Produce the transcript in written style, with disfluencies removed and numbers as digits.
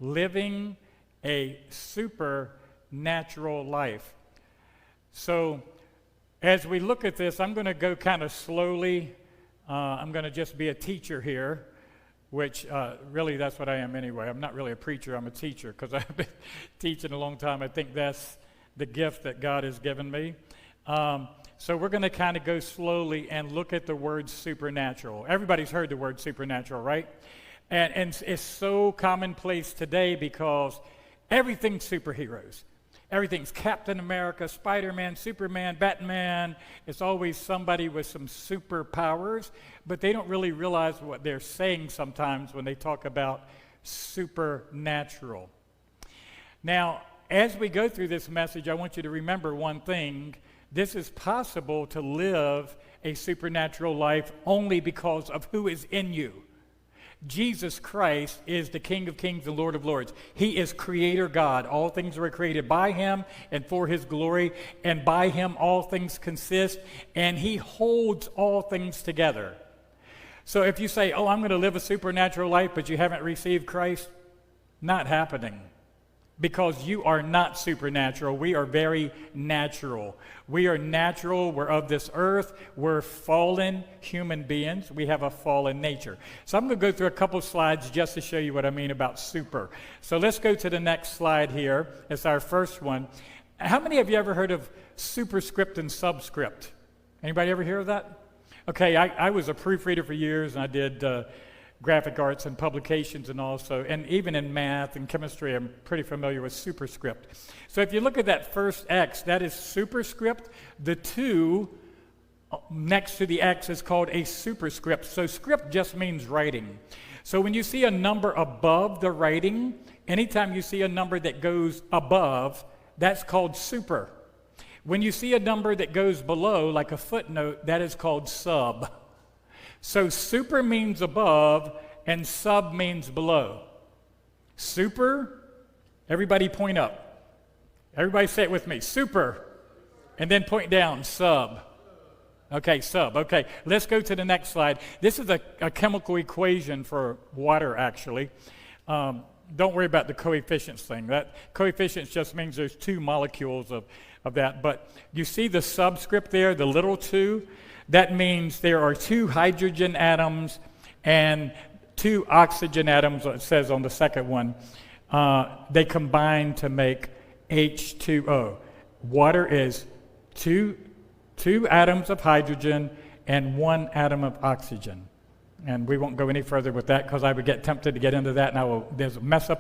living a supernatural life. So as we look at this, I'm going to go kind of slowly. I'm going to just be a teacher here, which really that's what I am anyway. I'm not really a preacher, I'm a teacher because I've been teaching a long time. I think that's the gift that God has given me. So we're going to kind of go slowly and look at the word supernatural. Everybody's heard the word supernatural, right? And it's so commonplace today because everything's superheroes. Everything's Captain America, Spider-Man, Superman, Batman. It's always somebody with some superpowers, but they don't really realize what they're saying sometimes when they talk about supernatural. Now, as we go through this message, I want you to remember one thing. This is possible to live a supernatural life only because of who is in you. Jesus Christ is the King of Kings and Lord of Lords. He is Creator God. All things were created by Him and for His glory, and by Him all things consist, and He holds all things together. So if you say, oh, I'm going to live a supernatural life, but you haven't received Christ, not happening. Because you are not supernatural. We are very natural. We are natural. We're of this earth. We're fallen human beings. We have a fallen nature. So I'm going to go through a couple slides just to show you what I mean about super. So let's go to the next slide here. It's our first one. How many of you ever heard of superscript and subscript? Anybody ever hear of that? Okay, I was a proofreader for years, and I did graphic arts and publications and also, and even in math and chemistry, I'm pretty familiar with superscript. So if you look at that first X, that is superscript. The 2 next to the X is called a superscript. So script just means writing. So when you see a number above the writing, anytime you see a number that goes above, that's called super. When you see a number that goes below, like a footnote, that is called sub. So super means above, and sub means below. Super, everybody point up. Everybody say it with me, super. And then point down, sub. Okay, sub. Okay, let's go to the next slide. This is a chemical equation for water, actually. Don't worry about the coefficients thing. That coefficients just means there's 2 molecules of that. But you see the subscript there, the little 2? That means there are 2 hydrogen atoms and 2 oxygen atoms, it says on the second one. They combine to make H2O. Water is 2 atoms of hydrogen and 1 atom of oxygen. And we won't go any further with that because I would get tempted to get into that, and there's a mess up